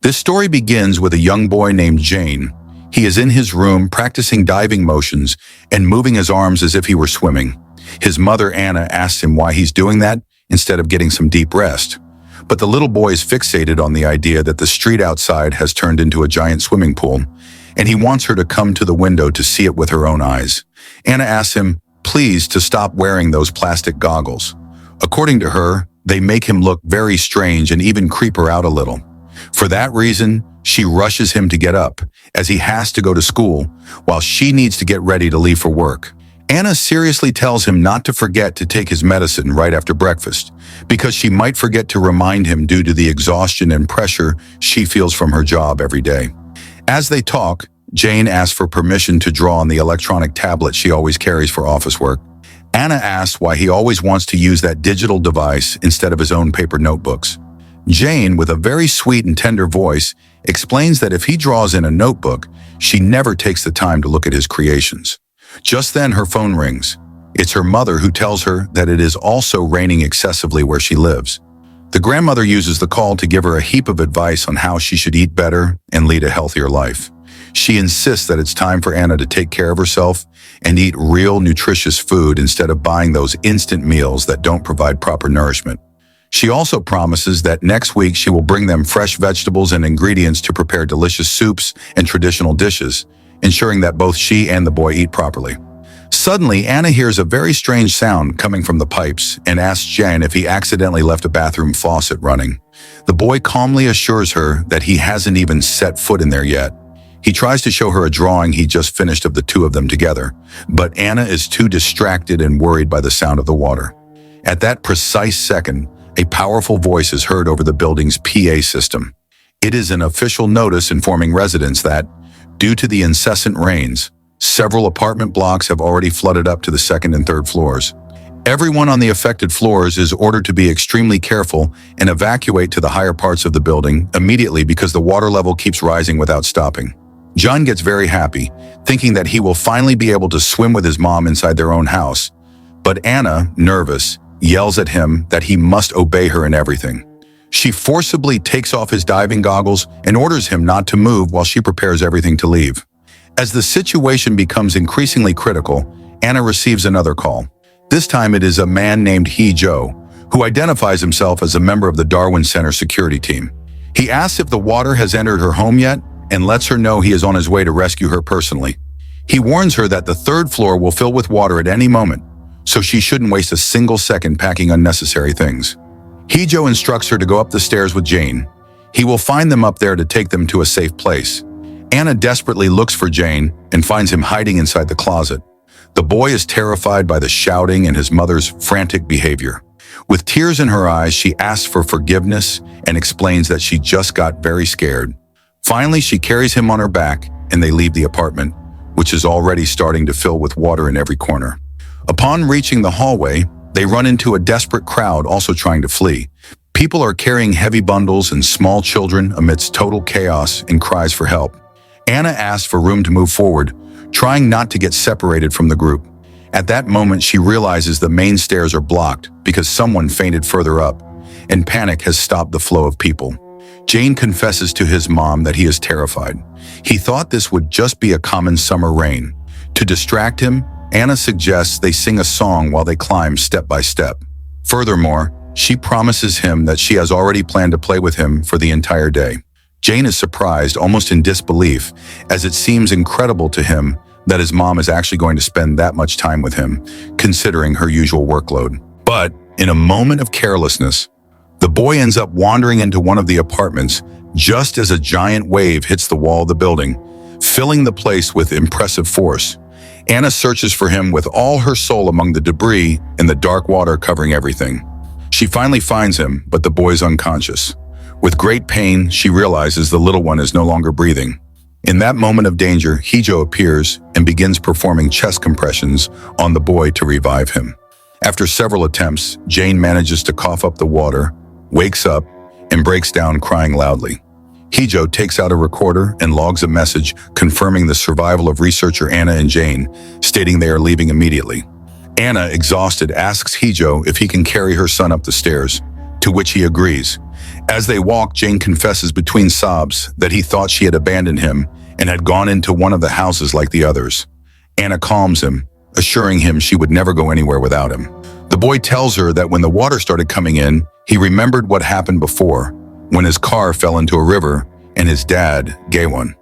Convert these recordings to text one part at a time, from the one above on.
This story begins with a young boy named Jane. He is in his room practicing diving motions and moving his arms as if he were swimming. His mother, Anna, asks him why he's doing that instead of getting some deep rest. But the little boy is fixated on the idea that the street outside has turned into a giant swimming pool, and he wants her to come to the window to see it with her own eyes. Anna asks him, please, to stop wearing those plastic goggles. According to her, they make him look very strange and even creep her out a little. For that reason, she rushes him to get up, as he has to go to school, while she needs to get ready to leave for work. Anna seriously tells him not to forget to take his medicine right after breakfast, because she might forget to remind him due to the exhaustion and pressure she feels from her job every day. As they talk, Jane asks for permission to draw on the electronic tablet she always carries for office work. Anna asks why he always wants to use that digital device instead of his own paper notebooks. Jane, with a very sweet and tender voice, explains that if he draws in a notebook, she never takes the time to look at his creations. Just then, her phone rings. It's her mother, who tells her that it is also raining excessively where she lives. The grandmother uses the call to give her a heap of advice on how she should eat better and lead a healthier life. She insists that it's time for Anna to take care of herself and eat real, nutritious food instead of buying those instant meals that don't provide proper nourishment. She also promises that next week she will bring them fresh vegetables and ingredients to prepare delicious soups and traditional dishes, ensuring that both she and the boy eat properly. Suddenly, Anna hears a very strange sound coming from the pipes and asks Jane if he accidentally left a bathroom faucet running. The boy calmly assures her that he hasn't even set foot in there yet. He tries to show her a drawing he just finished of the two of them together, but Anna is too distracted and worried by the sound of the water. At that precise second, a powerful voice is heard over the building's PA system. It is an official notice informing residents that, due to the incessant rains, several apartment blocks have already flooded up to the second and third floors. Everyone on the affected floors is ordered to be extremely careful and evacuate to the higher parts of the building immediately because the water level keeps rising without stopping. John gets very happy, thinking that he will finally be able to swim with his mom inside their own house. But Anna, nervous, yells at him that he must obey her in everything. She forcibly takes off his diving goggles and orders him not to move while she prepares everything to leave. As the situation becomes increasingly critical, Anna receives another call. This time it is a man named Joe, who identifies himself as a member of the Darwin Center security team. He asks if the water has entered her home yet and lets her know he is on his way to rescue her personally. He warns her that the third floor will fill with water at any moment, so she shouldn't waste a single second packing unnecessary things. Joe instructs her to go up the stairs with Jane. He will find them up there to take them to a safe place. Anna desperately looks for Jane and finds him hiding inside the closet. The boy is terrified by the shouting and his mother's frantic behavior. With tears in her eyes, she asks for forgiveness and explains that she just got very scared. Finally, she carries him on her back and they leave the apartment, which is already starting to fill with water in every corner. Upon reaching the hallway, they run into a desperate crowd also trying to flee. People are carrying heavy bundles and small children amidst total chaos and cries for help. Anna asks for room to move forward, trying not to get separated from the group. At that moment, she realizes the main stairs are blocked because someone fainted further up, and panic has stopped the flow of people. Jane confesses to his mom that he is terrified. He thought this would just be a common summer rain. To distract him, Anna suggests they sing a song while they climb step by step. Furthermore, she promises him that she has already planned to play with him for the entire day. Jane is surprised, almost in disbelief, as it seems incredible to him that his mom is actually going to spend that much time with him, considering her usual workload. But in a moment of carelessness, the boy ends up wandering into one of the apartments just as a giant wave hits the wall of the building, filling the place with impressive force. Anna searches for him with all her soul among the debris and the dark water covering everything. She finally finds him, but the boy is unconscious. With great pain, she realizes the little one is no longer breathing. In that moment of danger, Joe appears and begins performing chest compressions on the boy to revive him. After several attempts, Jane manages to cough up the water, wakes up, and breaks down crying loudly. Joe takes out a recorder and logs a message confirming the survival of researcher Anna and Jane, stating they are leaving immediately. Anna, exhausted, asks Joe if he can carry her son up the stairs, to which he agrees. As they walk, Jane confesses between sobs that he thought she had abandoned him and had gone into one of the houses like the others. Anna calms him, assuring him she would never go anywhere without him. The boy tells her that when the water started coming in, he remembered what happened before, when his car fell into a river and his dad gave one.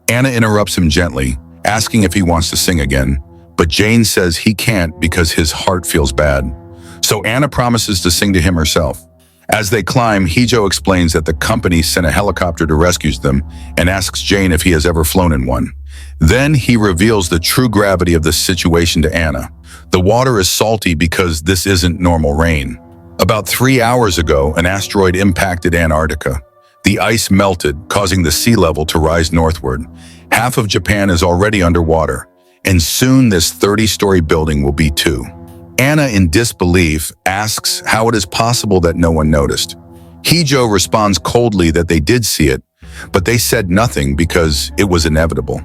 Anna interrupts him gently, asking if he wants to sing again, but Jane says he can't because his heart feels bad. So Anna promises to sing to him herself. As they climb, Hijo explains that the company sent a helicopter to rescue them and asks Jane if he has ever flown in one. Then he reveals the true gravity of the situation to Anna. The water is salty because this isn't normal rain. About 3 hours ago, an asteroid impacted Antarctica. The ice melted, causing the sea level to rise northward. Half of Japan is already underwater, and soon this 30-story building will be too. Anna, in disbelief, asks how it is possible that no one noticed. Hijo responds coldly that they did see it, but they said nothing because it was inevitable.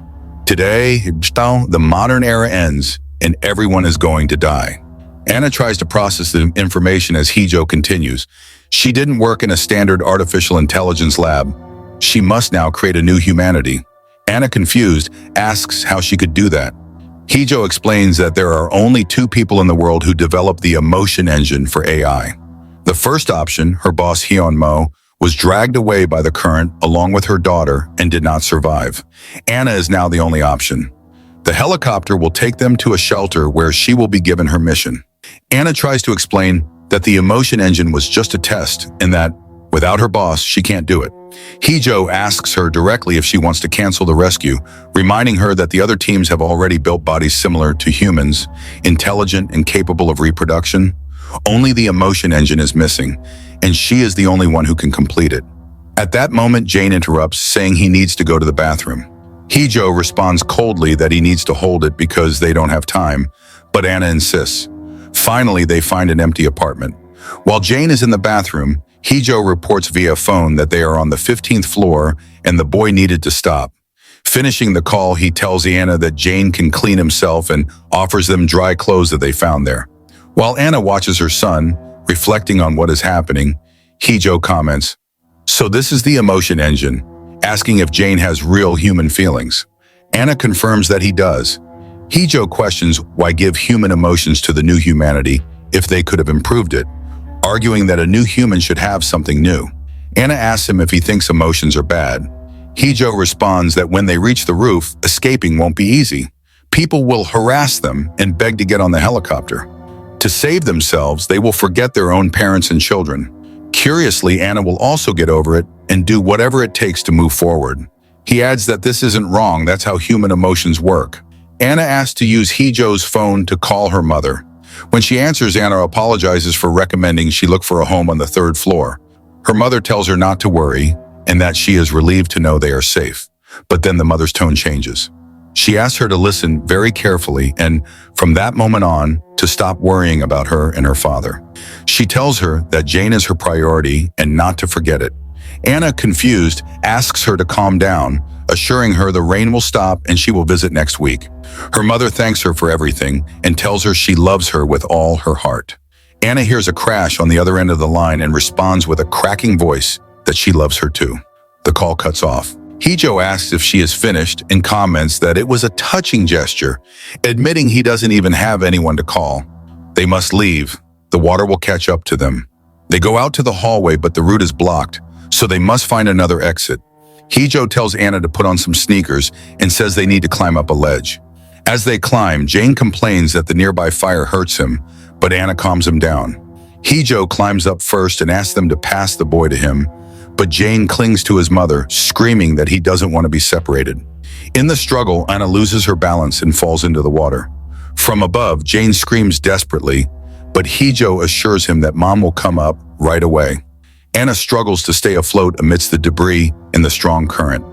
Today, the modern era ends, and everyone is going to die. Anna tries to process the information as Hijo continues. She didn't work in a standard artificial intelligence lab. She must now create a new humanity. Anna, confused, asks how she could do that. Hijo explains that there are only 2 people in the world who developed the emotion engine for AI. The first option, her boss Hyun Mo, was dragged away by the current along with her daughter and did not survive. Anna is now the only option. The helicopter will take them to a shelter where she will be given her mission. Anna tries to explain that the emotion engine was just a test and that, without her boss, she can't do it. Hijo asks her directly if she wants to cancel the rescue, reminding her that the other teams have already built bodies similar to humans, intelligent and capable of reproduction. Only the emotion engine is missing, and she is the only one who can complete it. At that moment, Jane interrupts, saying he needs to go to the bathroom. Hijo responds coldly that he needs to hold it because they don't have time, but Anna insists. Finally, they find an empty apartment. While Jane is in the bathroom, Hijo reports via phone that they are on the 15th floor and the boy needed to stop. Finishing the call, he tells Anna that Jane can clean himself and offers them dry clothes that they found there. While Anna watches her son, reflecting on what is happening, Hijo comments, "So this is the emotion engine," asking if Jane has real human feelings. Anna confirms that he does. Hijo questions why give human emotions to the new humanity if they could have improved it, arguing that a new human should have something new. Anna asks him if he thinks emotions are bad. Hijo responds that when they reach the roof, escaping won't be easy. People will harass them and beg to get on the helicopter. To save themselves, they will forget their own parents and children. Curiously, Anna will also get over it and do whatever it takes to move forward. He adds that this isn't wrong, that's how human emotions work. Anna asks to use Hijo's phone to call her mother. When she answers, Anna apologizes for recommending she look for a home on the 3rd floor. Her mother tells her not to worry and that she is relieved to know they are safe. But then the mother's tone changes. She asks her to listen very carefully and, from that moment on, to stop worrying about her and her father. She tells her that Jane is her priority and not to forget it. Anna, confused, asks her to calm down, assuring her the rain will stop and she will visit next week. Her mother thanks her for everything and tells her she loves her with all her heart. Anna hears a crash on the other end of the line and responds with a cracking voice that she loves her too. The call cuts off. Hijo asks if she is finished and comments that it was a touching gesture, admitting he doesn't even have anyone to call. They must leave. The water will catch up to them. They go out to the hallway, but the route is blocked, so they must find another exit. Hijo tells Anna to put on some sneakers and says they need to climb up a ledge. As they climb, Jane complains that the nearby fire hurts him, but Anna calms him down. Hijo climbs up first and asks them to pass the boy to him, but Jane clings to his mother, screaming that he doesn't want to be separated. In the struggle, Anna loses her balance and falls into the water. From above, Jane screams desperately, but Hijo assures him that Mom will come up right away. Anna struggles to stay afloat amidst the debris and the strong current.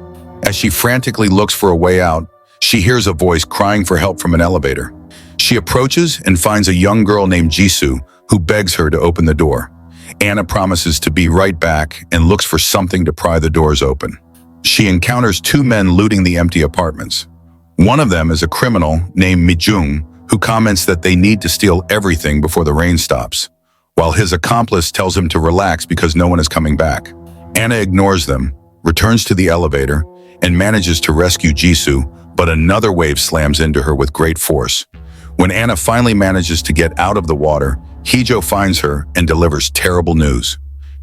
As she frantically looks for a way out, she hears a voice crying for help from an elevator. She approaches and finds a young girl named Jisoo, who begs her to open the door. Anna promises to be right back and looks for something to pry the doors open. She encounters 2 men looting the empty apartments. One of them is a criminal named Mijung, who comments that they need to steal everything before the rain stops, while his accomplice tells him to relax because no one is coming back. Anna ignores them, returns to the elevator, and manages to rescue Jisoo, but another wave slams into her with great force. When Anna finally manages to get out of the water, Heejo finds her and delivers terrible news.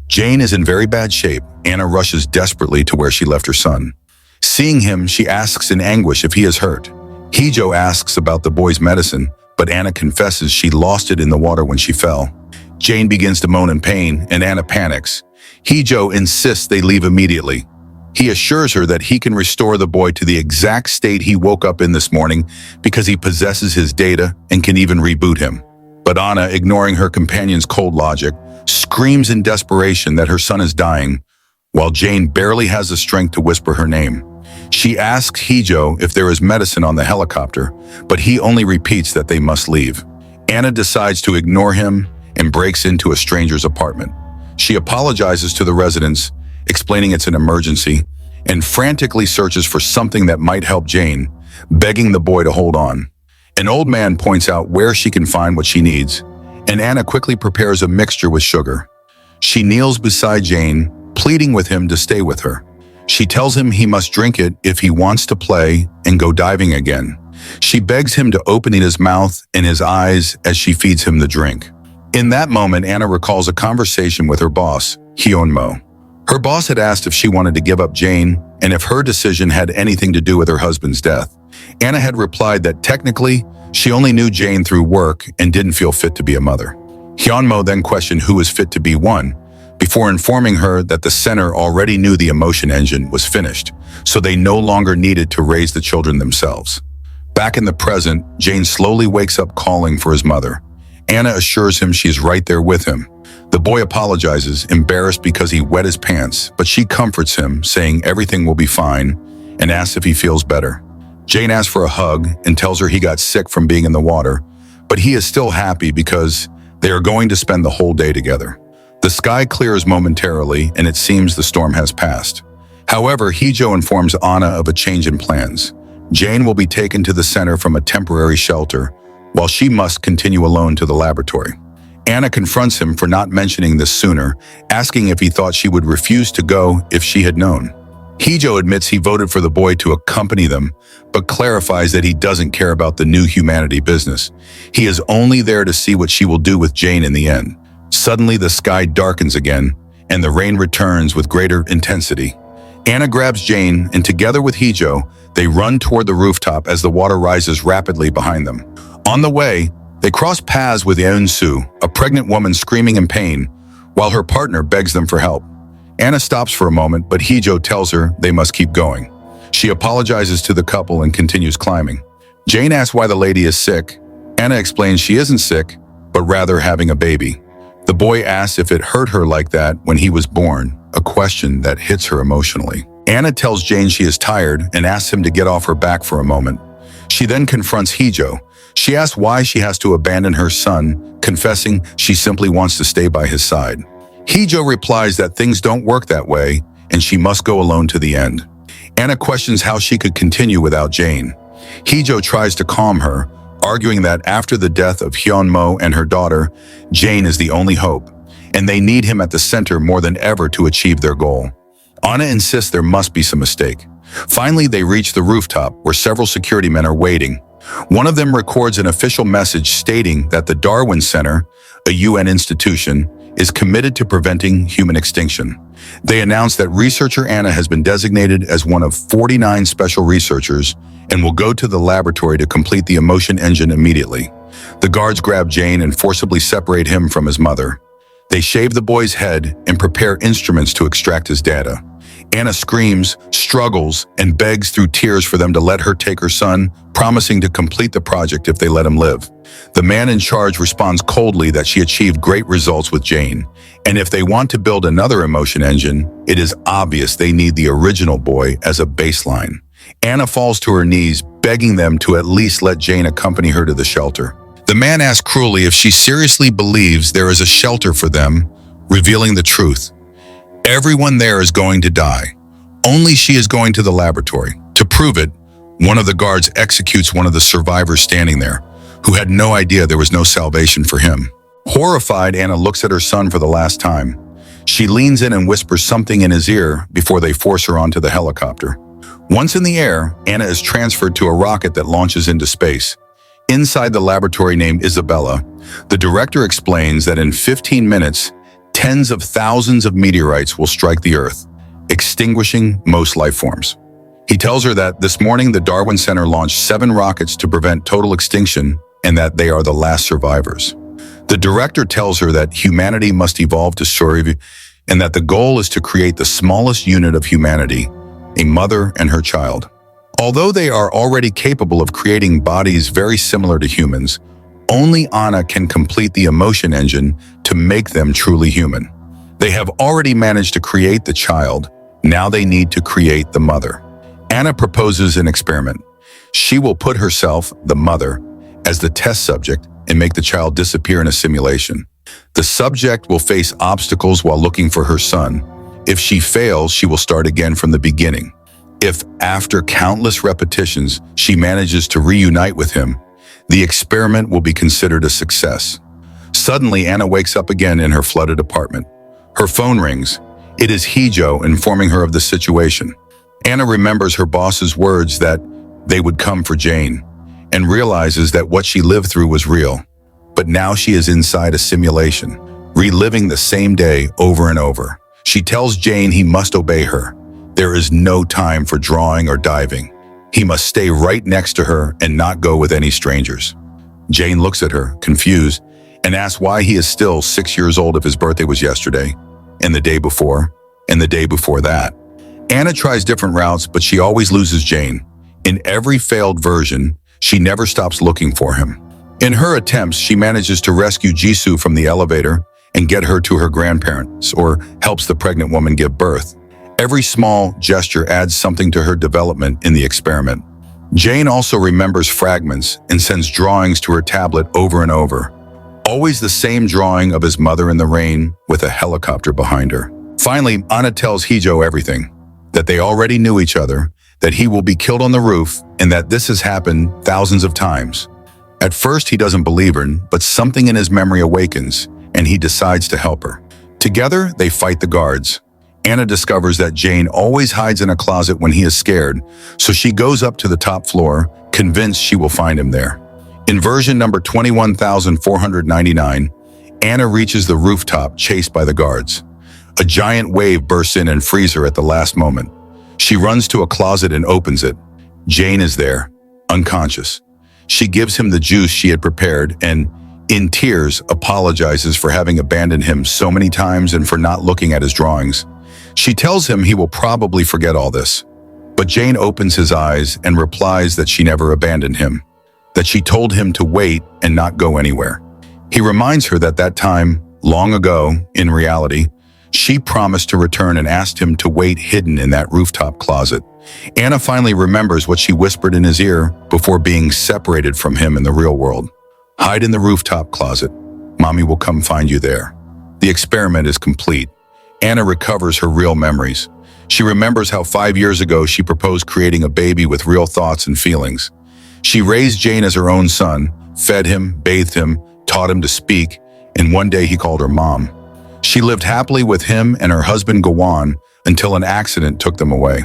Jane is in very bad shape. Anna rushes desperately to where she left her son. Seeing him, she asks in anguish if he is hurt. Heejo asks about the boy's medicine, but Anna confesses she lost it in the water when she fell. Jane begins to moan in pain, and Anna panics. Heejo insists they leave immediately. He assures her that he can restore the boy to the exact state he woke up in this morning because he possesses his data and can even reboot him. But Anna, ignoring her companion's cold logic, screams in desperation that her son is dying, while Jane barely has the strength to whisper her name. She asks Heejo if there is medicine on the helicopter, but he only repeats that they must leave. Anna decides to ignore him and breaks into a stranger's apartment. She apologizes to the residents, explaining it's an emergency, and frantically searches for something that might help Jane, begging the boy to hold on. An old man points out where she can find what she needs, and Anna quickly prepares a mixture with sugar. She kneels beside Jane, pleading with him to stay with her. She tells him he must drink it if he wants to play and go diving again. She begs him to open his mouth and his eyes as she feeds him the drink. In that moment, Anna recalls a conversation with her boss, Hyunmo. Her boss had asked if she wanted to give up Jane and if her decision had anything to do with her husband's death. Anna had replied that technically, she only knew Jane through work and didn't feel fit to be a mother. Hyunmo then questioned who was fit to be one, before informing her that the center already knew the emotion engine was finished, so they no longer needed to raise the children themselves. Back in the present, Jane slowly wakes up calling for his mother. Anna assures him she's right there with him. The boy apologizes, embarrassed because he wet his pants, but she comforts him, saying everything will be fine, and asks if he feels better. Jane asks for a hug and tells her he got sick from being in the water, but he is still happy because they are going to spend the whole day together. The sky clears momentarily, and it seems the storm has passed. However, Heejo informs Anna of a change in plans. Jane will be taken to the center from a temporary shelter, while she must continue alone to the laboratory. Anna confronts him for not mentioning this sooner, asking if he thought she would refuse to go if she had known. Heejo admits he voted for the boy to accompany them, but clarifies that he doesn't care about the new humanity business. He is only there to see what she will do with Jane in the end. Suddenly, the sky darkens again, and the rain returns with greater intensity. Anna grabs Jane, and together with Heejo, they run toward the rooftop as the water rises rapidly behind them. On the way, they cross paths with Yeon-soo, a pregnant woman screaming in pain, while her partner begs them for help. Anna stops for a moment, but Heejo tells her they must keep going. She apologizes to the couple and continues climbing. Jane asks why the lady is sick. Anna explains she isn't sick, but rather having a baby. The boy asks if it hurt her like that when he was born, a question that hits her emotionally. Anna tells Jane she is tired and asks him to get off her back for a moment. She then confronts Heejo. She asks why she has to abandon her son, confessing she simply wants to stay by his side. Heejo replies that things don't work that way, and she must go alone to the end. Anna questions how she could continue without Jane. Heejo tries to calm her, arguing that after the death of Hyunmo and her daughter, Jane is the only hope, and they need him at the center more than ever to achieve their goal. Anna insists there must be some mistake. Finally, they reach the rooftop, where several security men are waiting. One of them records an official message stating that the Darwin Center, a UN institution, is committed to preventing human extinction. They announce that researcher Anna has been designated as one of 49 special researchers and will go to the laboratory to complete the emotion engine immediately. The guards grab Jane and forcibly separate him from his mother. They shave the boy's head and prepare instruments to extract his data. Anna screams, struggles, and begs through tears for them to let her take her son, promising to complete the project if they let him live. The man in charge responds coldly that she achieved great results with Jane, and if they want to build another emotion engine, it is obvious they need the original boy as a baseline. Anna falls to her knees, begging them to at least let Jane accompany her to the shelter. The man asks cruelly if she seriously believes there is a shelter for them, revealing the truth. Everyone there is going to die. Only she is going to the laboratory. To prove it, one of the guards executes one of the survivors standing there, who had no idea there was no salvation for him. Horrified, Anna looks at her son for the last time. She leans in and whispers something in his ear before they force her onto the helicopter. Once in the air, Anna is transferred to a rocket that launches into space. Inside the laboratory named Isabella, the director explains that in 15 minutes, tens of thousands of meteorites will strike the Earth, extinguishing most life forms. He tells her that this morning the Darwin Center launched 7 rockets to prevent total extinction and that they are the last survivors. The director tells her that humanity must evolve to survive and that the goal is to create the smallest unit of humanity, a mother and her child. Although they are already capable of creating bodies very similar to humans, only Anna can complete the emotion engine to make them truly human. They have already managed to create the child, now they need to create the mother. Anna proposes an experiment. She will put herself, the mother, as the test subject and make the child disappear in a simulation. The subject will face obstacles while looking for her son. If she fails, she will start again from the beginning. If, after countless repetitions, she manages to reunite with him, the experiment will be considered a success. Suddenly, Anna wakes up again in her flooded apartment. Her phone rings. It is Hijo informing her of the situation. Anna remembers her boss's words that they would come for Jane, and realizes that what she lived through was real. But now she is inside a simulation, reliving the same day over and over. She tells Jane he must obey her. There is no time for drawing or diving. He must stay right next to her and not go with any strangers. Jane looks at her, confused, and asks why he is still 6 years old if his birthday was yesterday, and the day before, and the day before that. Anna tries different routes, but she always loses Jane. In every failed version, she never stops looking for him. In her attempts, she manages to rescue Jisoo from the elevator and get her to her grandparents, or helps the pregnant woman give birth. Every small gesture adds something to her development in the experiment. Jane also remembers fragments and sends drawings to her tablet over and over. Always the same drawing of his mother in the rain with a helicopter behind her. Finally, Anna tells Hijo everything, that they already knew each other, that he will be killed on the roof, and that this has happened thousands of times. At first, he doesn't believe her, but something in his memory awakens, and he decides to help her. Together, they fight the guards. Anna discovers that Jane always hides in a closet when he is scared, so she goes up to the top floor, convinced she will find him there. In version number 21,499, Anna reaches the rooftop chased by the guards. A giant wave bursts in and frees her at the last moment. She runs to a closet and opens it. Jane is there, unconscious. She gives him the juice she had prepared and, in tears, apologizes for having abandoned him so many times and for not looking at his drawings. She tells him he will probably forget all this. But Jane opens his eyes and replies that she never abandoned him, that she told him to wait and not go anywhere. He reminds her that time, long ago, in reality, she promised to return and asked him to wait hidden in that rooftop closet. Anna finally remembers what she whispered in his ear before being separated from him in the real world. Hide in the rooftop closet. Mommy will come find you there. The experiment is complete. Anna recovers her real memories. She remembers how 5 years ago she proposed creating a baby with real thoughts and feelings. She raised Jane as her own son, fed him, bathed him, taught him to speak, and one day he called her mom. She lived happily with him and her husband Gawan until an accident took them away.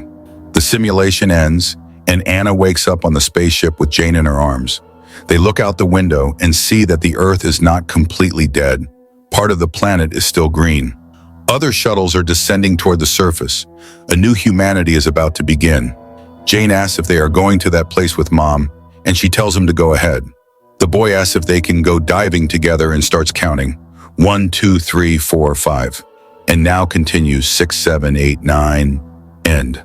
The simulation ends, and Anna wakes up on the spaceship with Jane in her arms. They look out the window and see that the Earth is not completely dead. Part of the planet is still green. Other shuttles are descending toward the surface. A new humanity is about to begin. Jane asks if they are going to that place with Mom, and she tells him to go ahead. The boy asks if they can go diving together and starts counting. 1, 2, 3, 4, 5. And now continues 6, 7, 8, 9, end.